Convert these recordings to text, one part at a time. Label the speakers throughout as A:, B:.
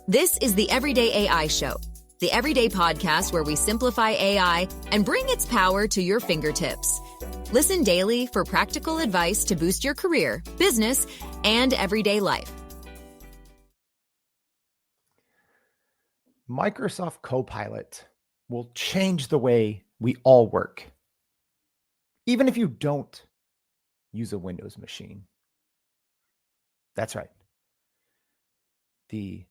A: This is the Everyday AI Show, the everyday podcast where we simplify AI and bring its power to your fingertips. Listen daily for practical advice to boost your career, business, and everyday life.
B: Microsoft Copilot will change the way we all work, even if you don't use a Windows machine. That's right. The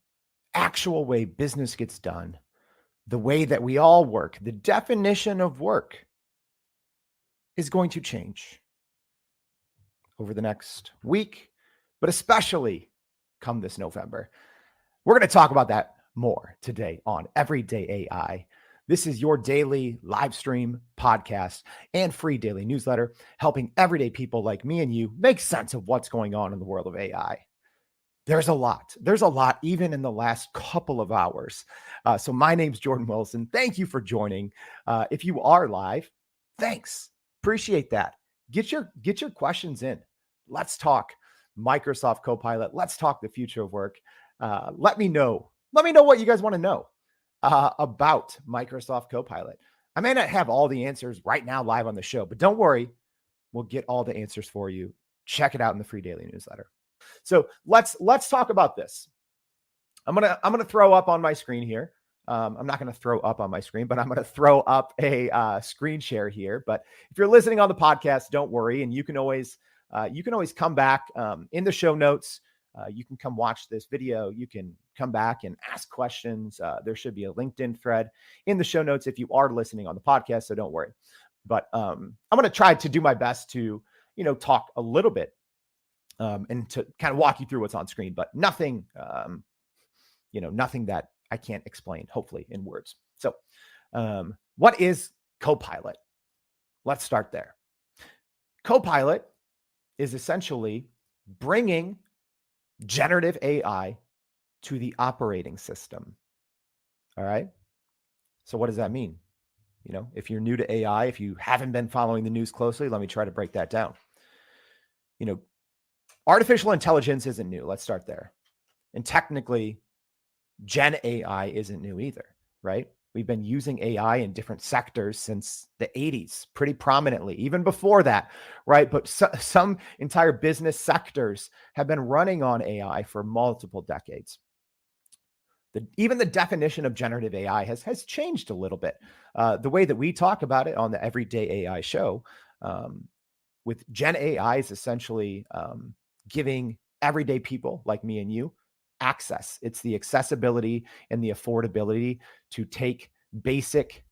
B: actual way business gets done, the way that we all work, the definition of work is going to change over the next week, but especially come this November. We're going to talk about that more today on Everyday AI. This is your daily live stream podcast and free daily newsletter, helping everyday people like me and you make sense of what's going on in the world of AI. There's a lot even in the last couple of hours. So my name's Jordan Wilson. Thank you for joining. If you are live, thanks. Appreciate that. Get your questions in. Let's talk Microsoft Copilot. Let's talk the future of work. Let me know what you guys want to know about Microsoft Copilot. I may not have all the answers right now live on the show, but don't worry. We'll get all the answers for you. Check it out in the free daily newsletter. So let's talk about this. I'm gonna throw up on my screen here. I'm not gonna throw up on my screen, but I'm gonna throw up a screen share here. But if you're listening on the podcast, don't worry, and you can always come back in the show notes. You can come watch this video. You can come back and ask questions. There should be a LinkedIn thread in the show notes if you are listening on the podcast. So don't worry. But I'm gonna try to do my best to talk a little bit. And to kind of walk you through what's on screen, but nothing, nothing that I can't explain, hopefully, in words. So what is Copilot? Let's start there. Copilot is essentially bringing generative AI to the operating system. All right. So what does that mean? If you're new to AI, if you haven't been following the news closely, let me try to break that down. Artificial intelligence isn't new. Let's start there. And technically, Gen AI isn't new either, right? We've been using AI in different sectors since the 80s, pretty prominently, even before that, right? But some entire business sectors have been running on AI for multiple decades. Even the definition of generative AI has changed a little bit. The way that we talk about it on the Everyday AI show with Gen AI is essentially giving everyday people like me and you access. It's the accessibility and the affordability to take basic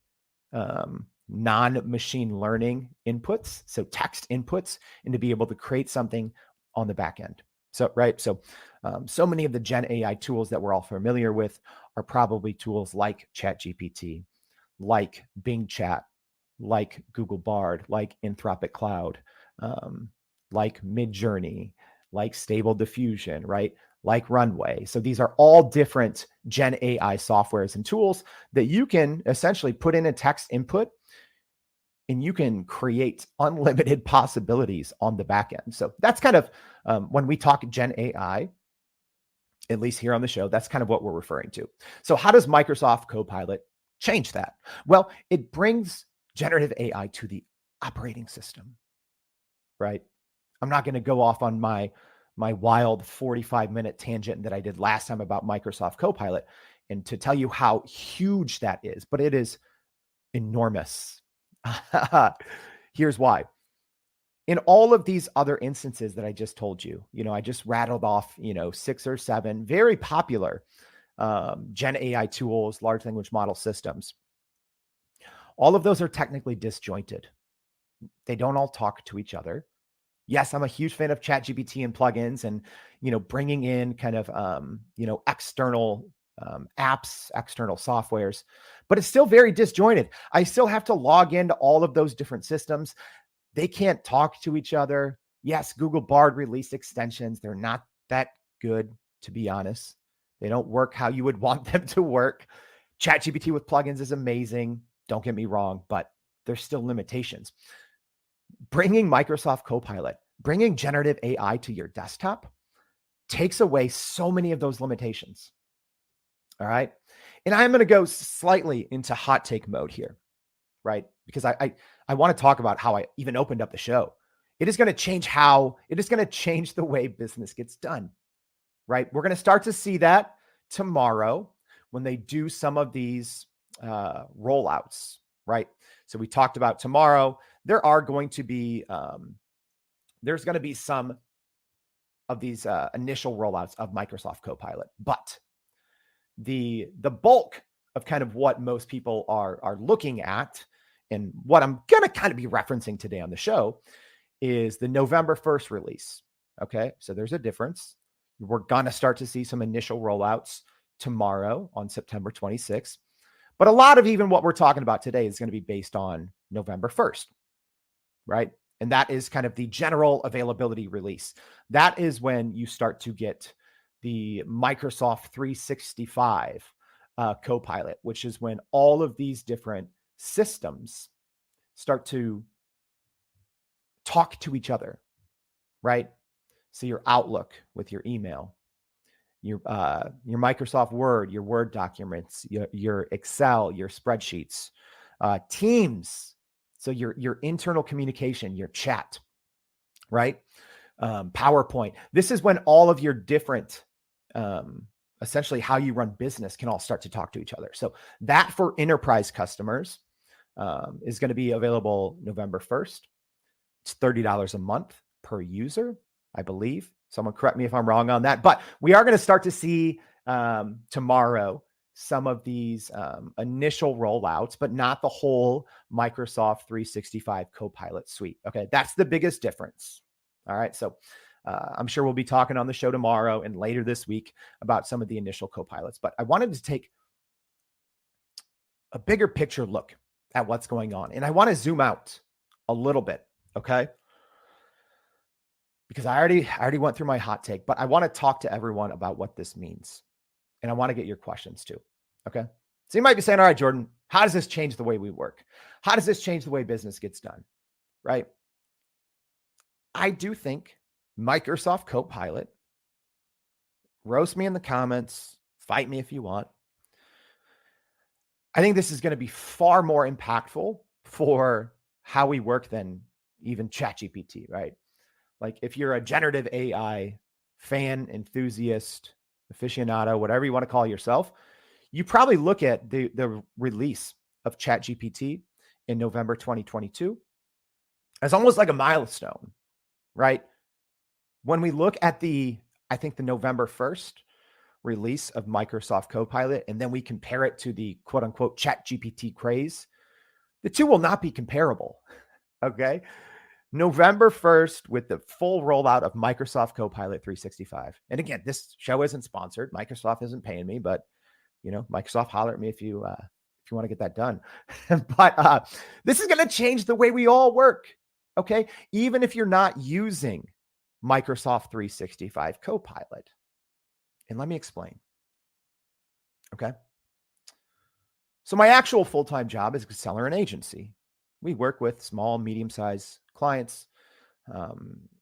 B: non-machine learning inputs, so text inputs, and to be able to create something on the back end. So, right. So many of the Gen AI tools that we're all familiar with are probably tools like ChatGPT, like Bing Chat, like Google Bard, like Anthropic Cloud, like Midjourney, like Stable Diffusion, right? Like Runway. So these are all different Gen AI softwares and tools that you can essentially put in a text input and you can create unlimited possibilities on the back end. So that's kind of when we talk Gen AI, at least here on the show, that's kind of what we're referring to. So how does Microsoft Copilot change that? Well, it brings generative AI to the operating system, right? I'm not going to go off on my wild 45-minute tangent that I did last time about Microsoft Copilot and to tell you how huge that is, but it is enormous. Here's why. In all of these other instances that I just told you, I just rattled off, 6 or 7 very popular Gen AI tools, large language model systems. All of those are technically disjointed. They don't all talk to each other. Yes, I'm a huge fan of ChatGPT and plugins and, bringing in kind of, external apps, external softwares, but it's still very disjointed. I still have to log into all of those different systems. They can't talk to each other. Yes, Google Bard released extensions. They're not that good, to be honest. They don't work how you would want them to work. ChatGPT with plugins is amazing. Don't get me wrong, but there's still limitations. Bringing Microsoft Copilot, bringing generative AI to your desktop takes away so many of those limitations. All right. And I'm going to go slightly into hot take mode here, right? Because I want to talk about how I even opened up the show. It is going to change the way business gets done, right? We're going to start to see that tomorrow when they do some of these rollouts, right? So we talked about tomorrow. There are going to be, there's going to be some of these initial rollouts of Microsoft Copilot, but the bulk of kind of what most people are looking at, and what I'm going to kind of be referencing today on the show, is the November 1st release. Okay, so there's a difference. We're going to start to see some initial rollouts tomorrow on September 26th. But a lot of even what we're talking about today is going to be based on November 1st, right? And that is kind of the general availability release. That is when you start to get the Microsoft 365 Copilot, which is when all of these different systems start to talk to each other, right? So your Outlook with your email, your Microsoft Word, your Word documents, your Excel, your spreadsheets, Teams, so your internal communication, your chat, right? PowerPoint. This is when all of your different, essentially how you run business can all start to talk to each other. So that for enterprise customers is going to be available November 1st. It's $30 a month per user, I believe. Someone correct me if I'm wrong on that. But we are going to start to see tomorrow some of these initial rollouts, but not the whole Microsoft 365 Copilot suite. Okay, that's the biggest difference. All right, so I'm sure we'll be talking on the show tomorrow and later this week about some of the initial Copilots. But I wanted to take a bigger picture look at what's going on. And I want to zoom out a little bit, okay? Because I already went through my hot take, but I want to talk to everyone about what this means. And I want to get your questions too, okay? So you might be saying, all right, Jordan, how does this change the way we work? How does this change the way business gets done, right? I do think Microsoft Copilot, roast me in the comments, fight me if you want. I think this is going to be far more impactful for how we work than even ChatGPT, right? Like if you're a generative AI fan, enthusiast, aficionado, whatever you want to call yourself, you probably look at the release of ChatGPT in November 2022 as almost like a milestone, right? When we look at I think the November 1st release of Microsoft Copilot, and then we compare it to the quote unquote ChatGPT craze, the two will not be comparable. Okay. November 1st with the full rollout of Microsoft Copilot 365. And again, this show isn't sponsored. Microsoft isn't paying me, but Microsoft, holler at me if you want to get that done. But this is going to change the way we all work. Okay. Even if you're not using Microsoft 365 Copilot. And let me explain. Okay. So my actual full-time job is a seller and agency. We work with small, medium-sized clients,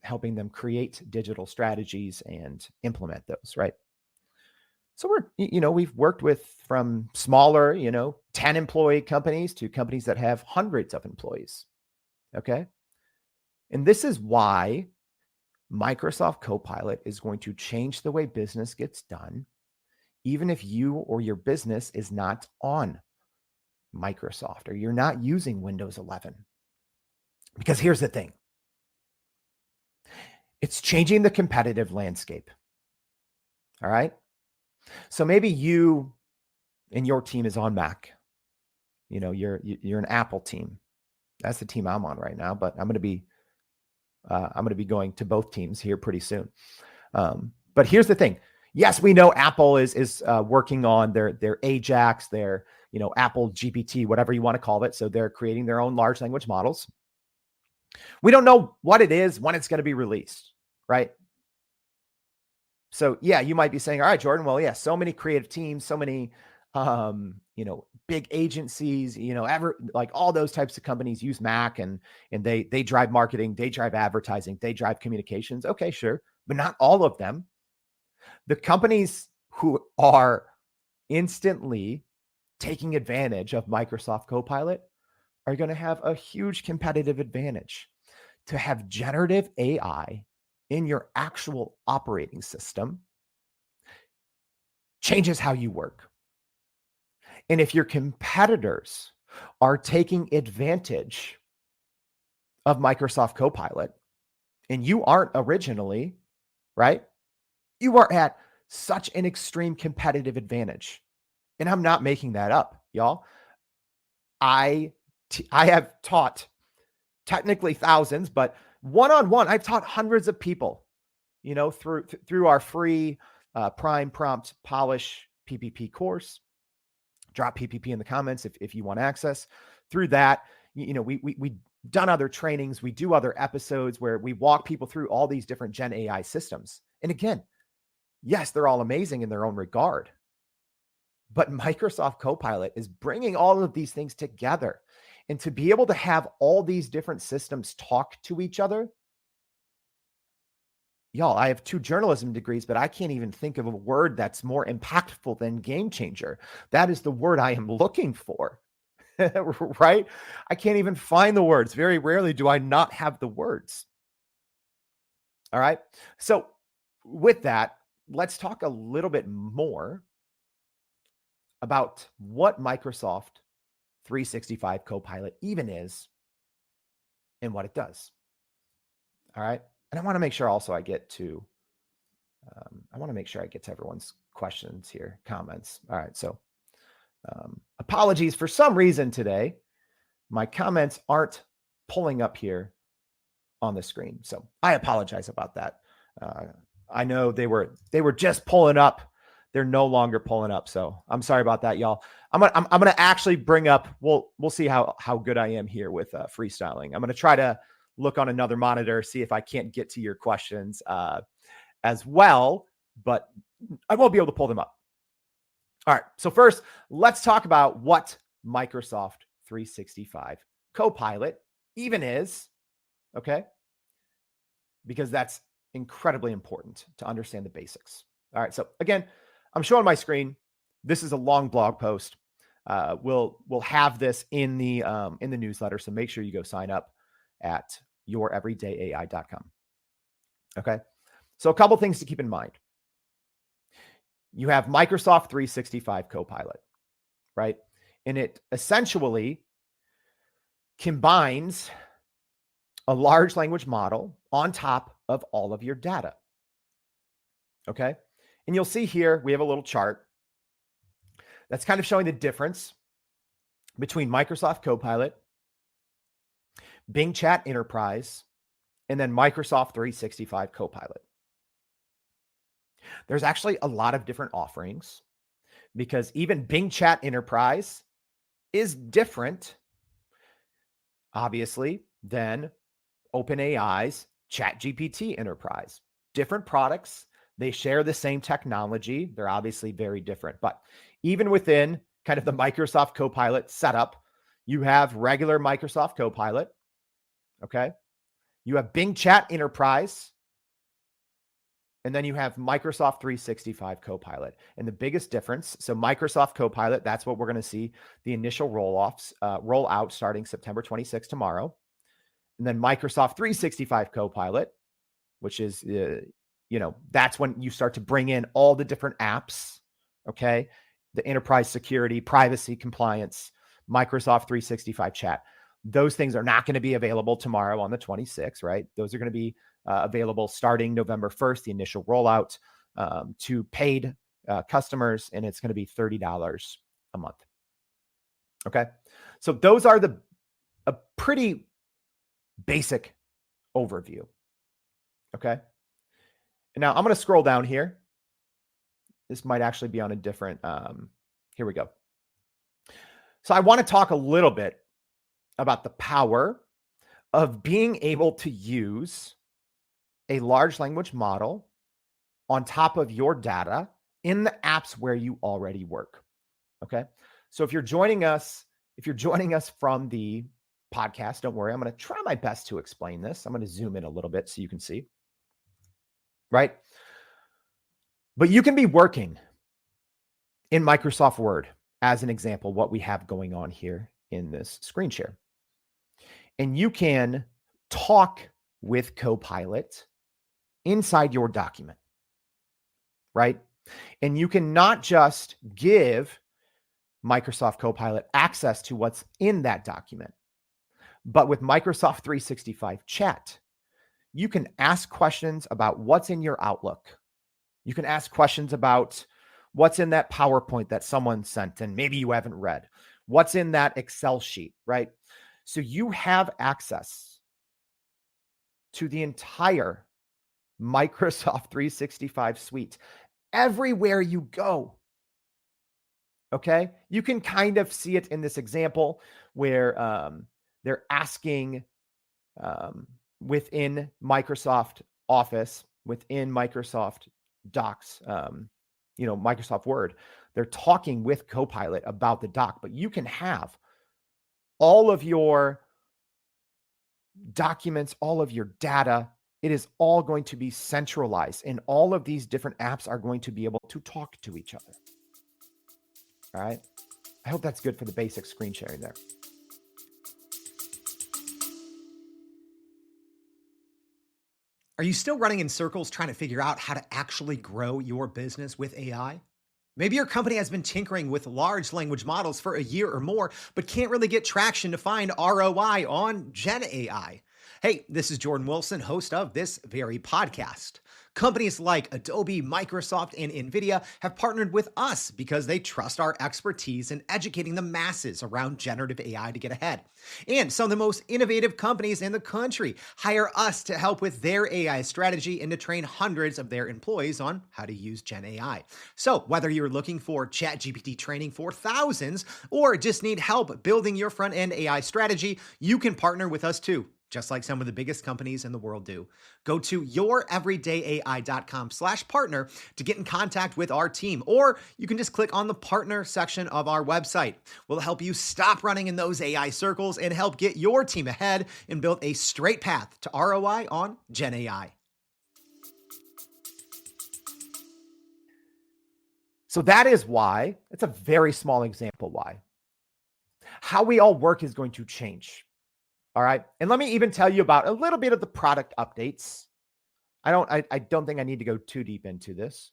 B: helping them create digital strategies and implement those, right? So we've worked with from smaller, 10 employee companies to companies that have hundreds of employees. Okay. And this is why Microsoft Copilot is going to change the way business gets done, even if you or your business is not on Microsoft or you're not using Windows 11. Because here's the thing. It's changing the competitive landscape. All right. So maybe you and your team is on Mac. You're an Apple team. That's the team I'm on right now, but I'm going to be going to both teams here pretty soon. But here's the thing. Yes, we know Apple is working on their Ajax, their Apple GPT, whatever you want to call it. So they're creating their own large language models. We don't know what it is, when it's going to be released, right? So yeah, you might be saying, all right, Jordan, well, yeah, so many creative teams, so many, big agencies, like all those types of companies use Mac and they drive marketing, they drive advertising, they drive communications. Okay, sure. But not all of them. The companies who are instantly taking advantage of Microsoft Copilot are going to have a huge competitive advantage. To have generative AI in your actual operating system changes how you work. And if your competitors are taking advantage of Microsoft Copilot and you aren't originally, right? You are at such an extreme competitive advantage. And I'm not making that up, y'all. I have taught technically thousands, but one-on-one, I've taught hundreds of people, through our free Prime Prompt Polish PPP course. Drop PPP in the comments if you want access. Through that, we done other trainings. We do other episodes where we walk people through all these different Gen AI systems. And again, yes, they're all amazing in their own regard. But Microsoft Copilot is bringing all of these things together. And to be able to have all these different systems talk to each other, y'all, I have 2 journalism degrees, but I can't even think of a word that's more impactful than game changer. That is the word I am looking for, right? I can't even find the words. Very rarely do I not have the words. All right. So with that, let's talk a little bit more about what Microsoft 365 Copilot even is and what it does. All right. And I want to make sure also I get to everyone's questions here, comments. All right. So apologies for some reason today. My comments aren't pulling up here on the screen. So I apologize about that. I know they were just pulling up. They're no longer pulling up. So I'm sorry about that, y'all. I'm gonna actually bring up, we'll see how good I am here with freestyling. I'm gonna try to look on another monitor, see if I can't get to your questions as well, but I won't be able to pull them up. All right. So first, let's talk about what Microsoft 365 Copilot even is. Okay. Because that's incredibly important to understand the basics. All right. So again, I'm showing my screen. This is a long blog post. We'll have this in the newsletter. So make sure you go sign up at youreverydayai.com. Okay. So a couple things to keep in mind. You have Microsoft 365 Copilot, right? And it essentially combines a large language model on top of all of your data. Okay. And you'll see here, we have a little chart that's kind of showing the difference between Microsoft Copilot, Bing Chat Enterprise, and then Microsoft 365 Copilot. There's actually a lot of different offerings because even Bing Chat Enterprise is different, obviously, than OpenAI's ChatGPT Enterprise. Different products. They share the same technology. They're obviously very different. But even within kind of the Microsoft Copilot setup, you have regular Microsoft Copilot. Okay. You have Bing Chat Enterprise. And then you have Microsoft 365 Copilot. And the biggest difference, so Microsoft Copilot, that's what we're going to see the initial roll out starting September 26th tomorrow. And then Microsoft 365 Copilot, which is, that's when you start to bring in all the different apps, okay? The enterprise security, privacy, compliance, Microsoft 365 chat. Those things are not going to be available tomorrow on the 26th, right? Those are going to be available starting November 1st, the initial rollout to paid customers, and it's going to be $30 a month. Okay. So those are a pretty basic overview. Okay. And now I'm going to scroll down here. This might actually be on a different, here we go. So I want to talk a little bit about the power of being able to use a large language model on top of your data in the apps where you already work. Okay. So if you're joining us from the podcast, don't worry. I'm going to try my best to explain this. I'm going to zoom in a little bit so you can see. Right. But you can be working in Microsoft Word, as an example, what we have going on here in this screen share. And you can talk with Copilot inside your document, right? And you can not just give Microsoft Copilot access to what's in that document, but with Microsoft 365 Chat, you can ask questions about what's in your Outlook. You can ask questions about what's in that PowerPoint that someone sent and maybe you haven't read. What's in that Excel sheet, right? So you have access to the entire Microsoft 365 suite everywhere you go. Okay? You can kind of see it in this example where they're asking within Microsoft Office, within Microsoft Docs, Microsoft Word, they're talking with Copilot about the doc, but you can have all of your documents, all of your data. It is all going to be centralized, and all of these different apps are going to be able to talk to each other. All right. I hope that's good for the basic screen sharing there.
C: Are you still running in circles trying to figure out how to actually grow your business with AI? Maybe your company has been tinkering with large language models for a year or more, but can't really get traction to find ROI on Gen AI. Hey, this is Jordan Wilson, host of this very podcast. Companies like Adobe, Microsoft, and NVIDIA have partnered with us because they trust our expertise in educating the masses around generative AI to get ahead. And some of the most innovative companies in the country hire us to help with their AI strategy and to train hundreds of their employees on how to use Gen AI. So whether you're looking for ChatGPT training for thousands or just need help building your front-end AI strategy, you can partner with us too, just like some of the biggest companies in the world do. Go to youreverydayai.com/partner to get in contact with our team, or you can just click on the partner section of our website. We'll help you stop running in those AI circles and help get your team ahead and build a straight path to ROI on Gen AI.
B: So that is why, it's a very small example why. How we all work is going to change. All right. And let me even tell you about a little bit of the product updates. I don't think I need to go too deep into this.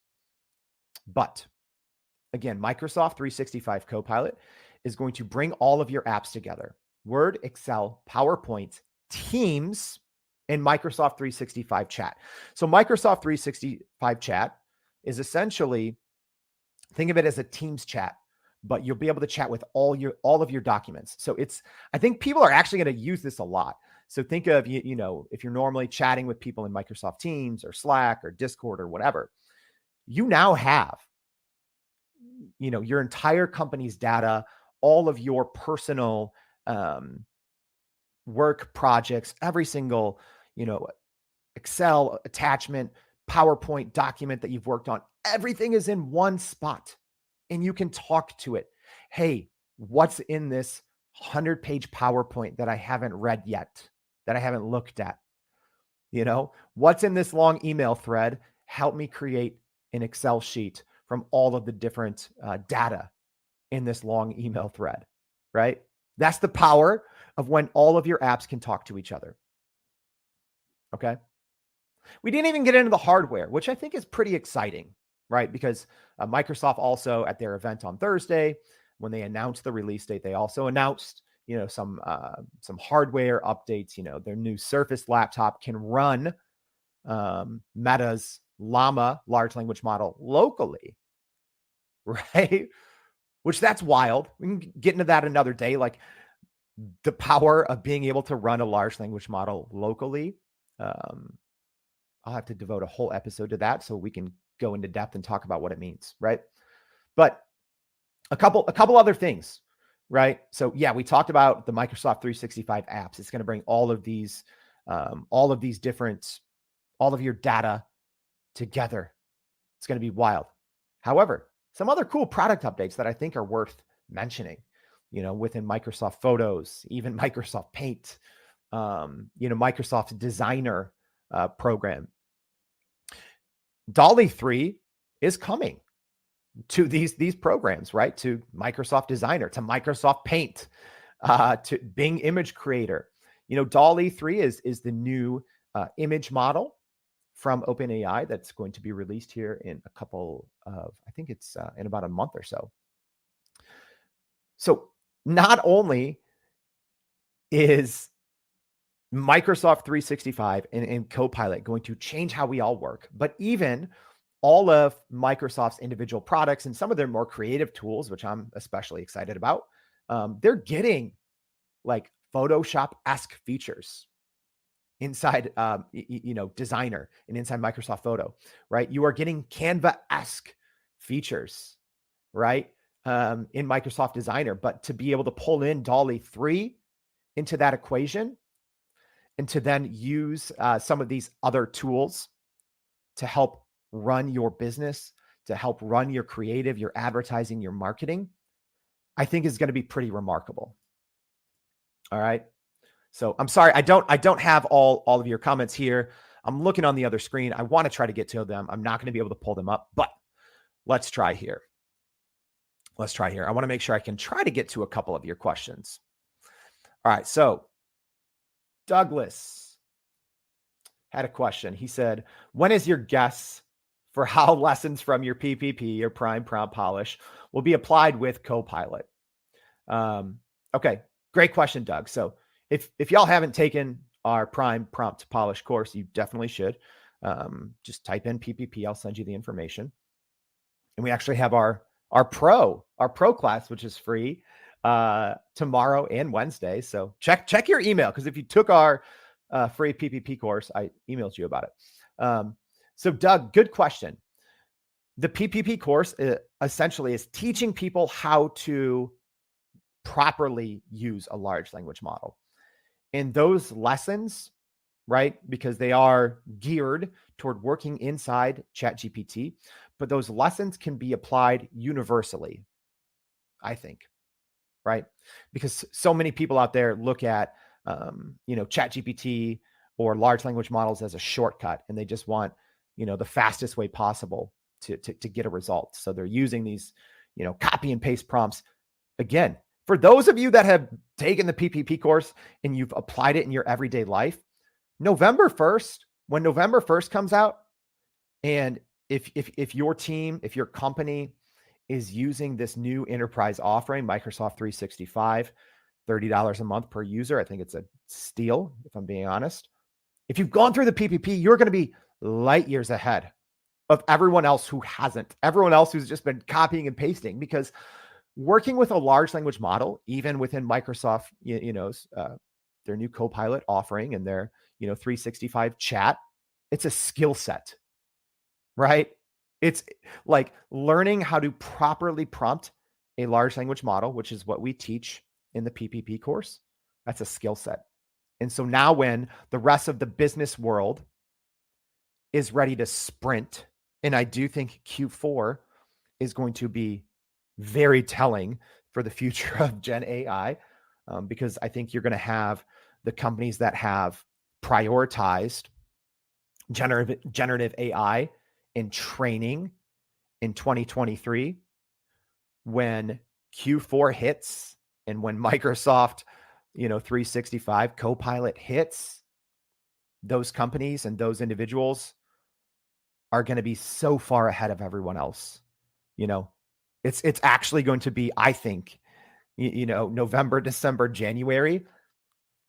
B: But again, Microsoft 365 Copilot is going to bring all of your apps together. Word, Excel, PowerPoint, Teams, and Microsoft 365 Chat. So Microsoft 365 Chat is essentially, think of it as a Teams chat, but you'll be able to chat with all of your documents. So I think people are actually going to use this a lot. So think of, if you're normally chatting with people in Microsoft Teams or Slack or Discord or whatever, you now have, your entire company's data, all of your personal work projects, every single, Excel attachment, PowerPoint document that you've worked on, everything is in one spot. And you can talk to it. Hey, what's in this 100-page PowerPoint that I haven't read yet, that I haven't looked at? What's in this long email thread? Help me create an Excel sheet from all of the different data in this long email thread, right? That's the power of when all of your apps can talk to each other. Okay. We didn't even get into the hardware, which I think is pretty exciting. Right? Because Microsoft also at their event on Thursday, when they announced the release date, they also announced, some hardware updates. Their new Surface laptop can run Meta's Llama large language model locally, right? Which that's wild. We can get into that another day. Like the power of being able to run a large language model locally. I'll have to devote a whole episode to that so we can go into depth and talk about what it means, right? But a couple other things, right? So yeah, we talked about the Microsoft 365 apps. It's going to bring all of these different, all of your data together. It's going to be wild. However, some other cool product updates that I think are worth mentioning, within Microsoft Photos, even Microsoft Paint, Microsoft Designer program. Dall-E 3 is coming. to these programs, right? To Microsoft Designer, to Microsoft Paint, to Bing Image Creator. Dall-E 3 is the new image model from OpenAI that's going to be released here in a couple of, I think it's in about a month or so. So not only is Microsoft 365 and Copilot going to change how we all work, but even all of Microsoft's individual products and some of their more creative tools, which I'm especially excited about, they're getting like Photoshop-esque features inside, Designer and inside Microsoft Photo, right? You are getting Canva-esque features, right? In Microsoft Designer, but to be able to pull in Dall-E 3 into that equation and to then use some of these other tools to help run your business, to help run your creative, your advertising, your marketing, I think is going to be pretty remarkable. All right. So I'm sorry, I don't have all of your comments here. I'm looking on the other screen. I want to try to get to them. I'm not going to be able to pull them up, but let's try here. I want to make sure I can try to get to a couple of your questions. All right. So Douglas had a question. He said, when is your guess for how lessons from your PPP, your Prime Prompt Polish, will be applied with Copilot? Okay. Great question, Doug. So if y'all haven't taken our Prime Prompt Polish course, you definitely should. Just type in PPP. I'll send you the information. And we actually have our pro class, which is free, tomorrow and Wednesday. So check your email, because if you took our free PPP course, I emailed you about it. So Doug, good question. The PPP course essentially is teaching people how to properly use a large language model. And those lessons, right, because they are geared toward working inside ChatGPT, but those lessons can be applied universally, I think, right? Because so many people out there look at, ChatGPT or large language models as a shortcut, and they just want, the fastest way possible to get a result. So they're using these, copy and paste prompts. Again, for those of you that have taken the PPP course and you've applied it in your everyday life, November 1st, when November 1st comes out, and if your team, if your company is using this new enterprise offering, Microsoft 365, $30 a month per user, I think it's a steal, if I'm being honest. If you've gone through the PPP, you're going to be light years ahead of everyone else who hasn't, everyone else who's just been copying and pasting, because working with a large language model, even within Microsoft, their new Copilot offering and their, 365 chat, it's a skill set, right? It's like learning how to properly prompt a large language model, which is what we teach in the PPP course. That's a skill set. And so now when the rest of the business world is ready to sprint, and I do think Q4 is going to be very telling for the future of Gen AI, because I think you're going to have the companies that have prioritized generative AI in training in 2023. When Q4 hits and when Microsoft, 365 Copilot hits, those companies and those individuals are going to be so far ahead of everyone else. It's actually going to be, I think, November, December, January,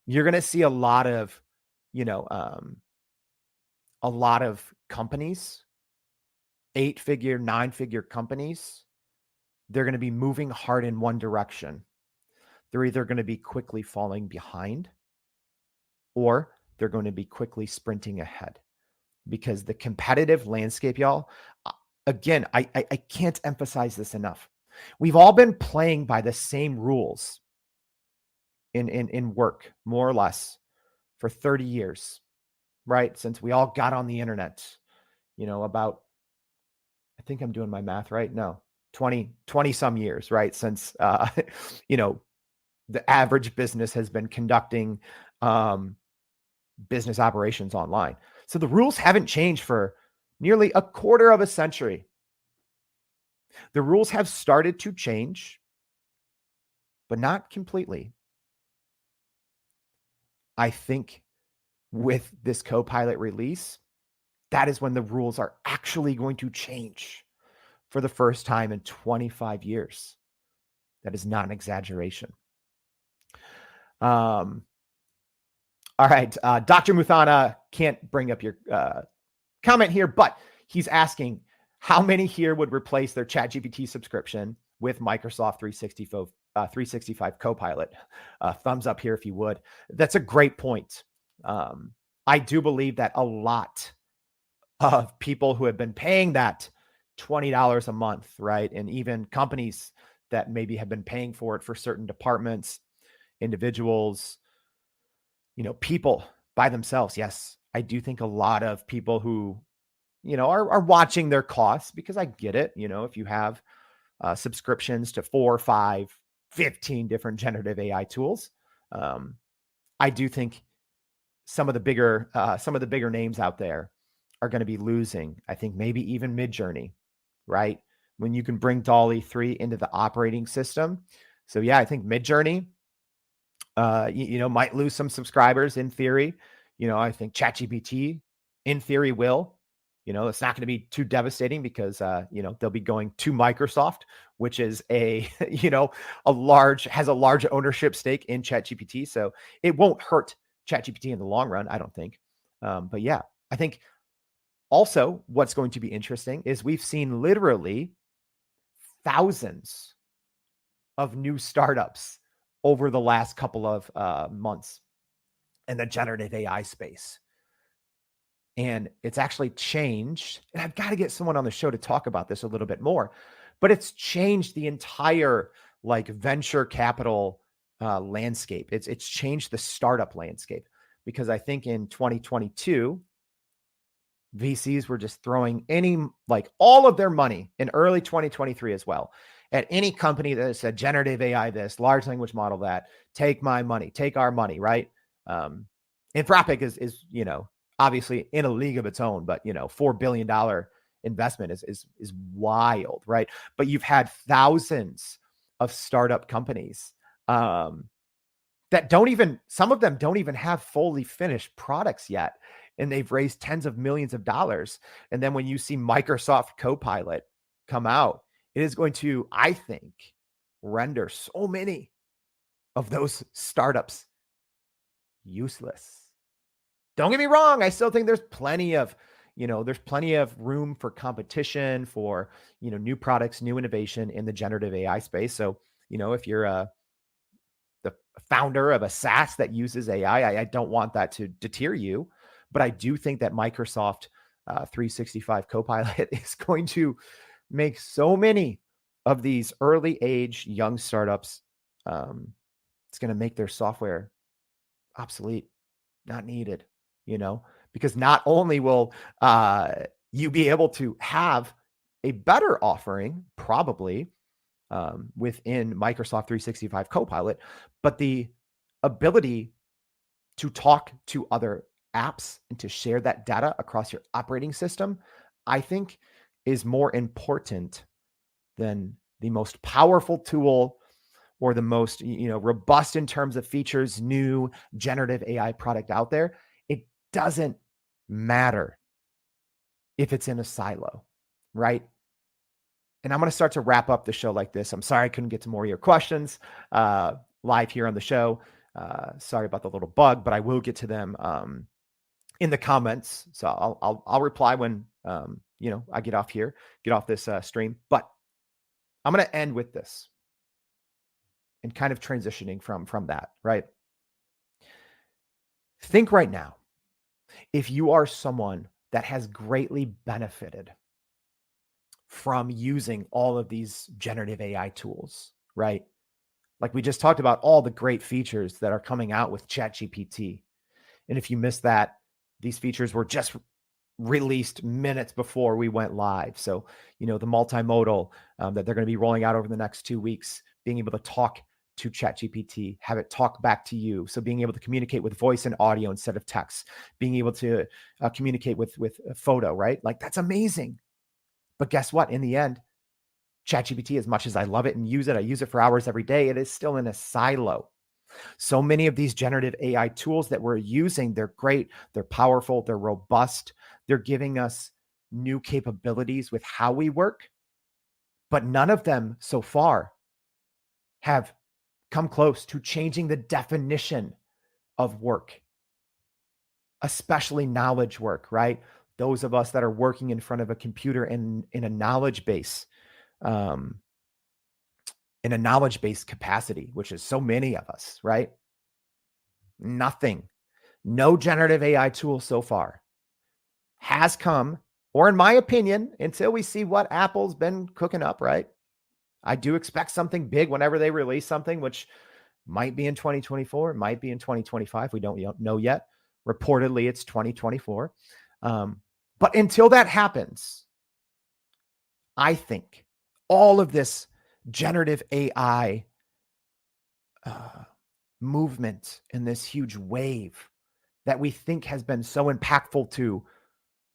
B: you're going to see a lot of companies, 8-figure, 9-figure companies. They're going to be moving hard in one direction. They're either going to be quickly falling behind, or they're going to be quickly sprinting ahead, because the competitive landscape, y'all, again, I can't emphasize this enough. We've all been playing by the same rules in work, more or less, for 30 years, right? Since we all got on the internet, about, I think I'm doing my math right. No, 20 some years, right? Since, the average business has been conducting business operations online. So the rules haven't changed for nearly a quarter of a century. The rules have started to change, but not completely. I think with this Copilot release, that is when the rules are actually going to change for the first time in 25 years. That is not an exaggeration. All right. Dr. Muthana can't bring up your comment here, but he's asking how many here would replace their ChatGPT subscription with Microsoft 365 Copilot. Thumbs up here if you would. That's a great point. I do believe that a lot of people who have been paying that $20 a month, right? And even companies that maybe have been paying for it for certain departments, individuals, people by themselves. Yes, I do think a lot of people who, are watching their costs, because I get it. If you have subscriptions to 4, 5, 15 different generative AI tools, I do think some of the bigger names out there are going to be losing. I think maybe even Midjourney, right? When you can bring Dall-E 3 into the operating system. So yeah, I think Midjourney, might lose some subscribers in theory. I think ChatGPT in theory will. It's not going to be too devastating because, they'll be going to Microsoft, which is has a large ownership stake in ChatGPT. So it won't hurt ChatGPT in the long run, I don't think. But yeah, I think also what's going to be interesting is we've seen literally thousands of new startups over the last couple of months in the generative AI space. And it's actually changed. And I've got to get someone on the show to talk about this a little bit more, but it's changed the entire venture capital landscape. It's changed the startup landscape, because I think in 2022, VCs were just throwing all of their money in early 2023 as well at any company that said generative AI, this large language model, that take my money, take our money, right? Anthropic is obviously in a league of its own, but $4 billion investment is wild, right? But you've had thousands of startup companies that some of them don't even have fully finished products yet, and they've raised tens of millions of dollars. And then when you see Microsoft Copilot come out, it is going to, I think, render so many of those startups useless. Don't get me wrong. I still think there's plenty of room for competition, for, new products, new innovation in the generative AI space. So, if you're the founder of a SaaS that uses AI, I don't want that to deter you, but I do think that Microsoft 365 Copilot is going to make so many of these early age young startups, it's going to make their software obsolete, not needed, because not only will you be able to have a better offering, probably within Microsoft 365 Copilot, but the ability to talk to other apps and to share that data across your operating system, I think, is more important than the most powerful tool or the most robust in terms of features, new generative AI product out there. It doesn't matter if it's in a silo, right? And I'm going to start to wrap up the show like this. I'm sorry I couldn't get to more of your questions live here on the show. Sorry about the little bug, but I will get to them in the comments. So I'll reply when I get off this stream. But I'm going to end with this and kind of transitioning from that, right? Think right now, if you are someone that has greatly benefited from using all of these generative AI tools, right? Like we just talked about all the great features that are coming out with ChatGPT. And if you missed that, these features were just released minutes before we went live. So, the multimodal that they're going to be rolling out over the next 2 weeks, being able to talk to ChatGPT, have it talk back to you. So being able to communicate with voice and audio instead of text, being able to communicate with a photo, right? Like that's amazing. But guess what? In the end, ChatGPT, as much as I love it and use it, I use it for hours every day, it is still in a silo. So many of these generative AI tools that we're using, they're great, they're powerful, they're robust, they're giving us new capabilities with how we work, but none of them so far have come close to changing the definition of work, especially knowledge work, right? Those of us that are working in front of a computer in a knowledge base, in a knowledge-based capacity, which is so many of us, right? No generative AI tool so far has come, or in my opinion, until we see what Apple's been cooking up, right? I do expect something big whenever they release something, which might be in 2024, might be in 2025. We don't know yet. Reportedly, it's 2024. But until that happens, I think all of this generative AI movement and this huge wave that we think has been so impactful to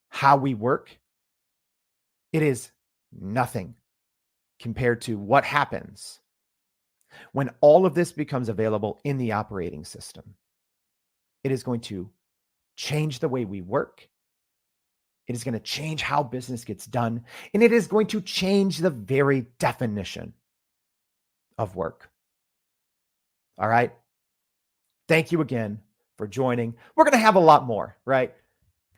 B: how we work, it is nothing compared to what happens when all of this becomes available in the operating system. It is going to change the way we work. It is going to change how business gets done. And it is going to change the very definition of work. All right. Thank you again for joining. We're going to have a lot more, right?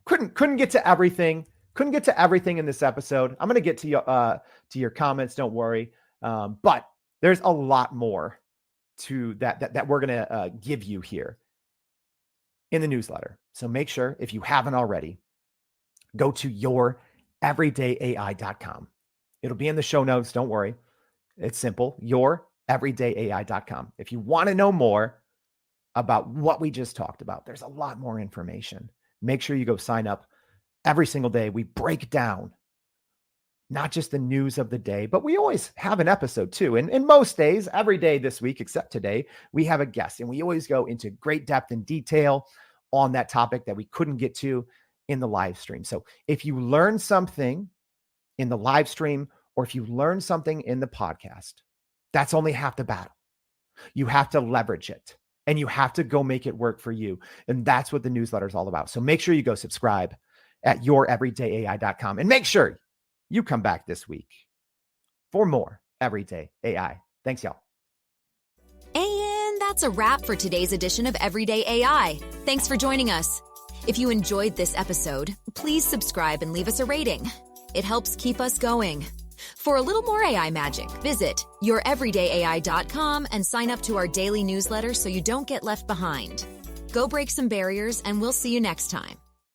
B: Couldn't get to everything. Couldn't get to everything in this episode. I'm going to get to your comments. Don't worry. But there's a lot more to that we're going to give you here in the newsletter. So make sure, if you haven't already, go to youreverydayai.com. It'll be in the show notes. Don't worry. It's simple. Youreverydayai.com. If you want to know more about what we just talked about, there's a lot more information. Make sure you go sign up. Every single day, we break down not just the news of the day, but we always have an episode too. And most days, every day this week, except today, we have a guest. And we always go into great depth and detail on that topic that we couldn't get to in the live stream. So if you learn something in the live stream, or if you learn something in the podcast, that's only half the battle. You have to leverage it and you have to go make it work for you. And that's what the newsletter is all about. So make sure you go subscribe at youreverydayai.com and make sure you come back this week for more Everyday AI. Thanks, y'all.
A: And that's a wrap for today's edition of Everyday AI. Thanks for joining us. If you enjoyed this episode, please subscribe and leave us a rating. It helps keep us going. For a little more AI magic, visit youreverydayai.com and sign up to our daily newsletter so you don't get left behind. Go break some barriers, and we'll see you next time.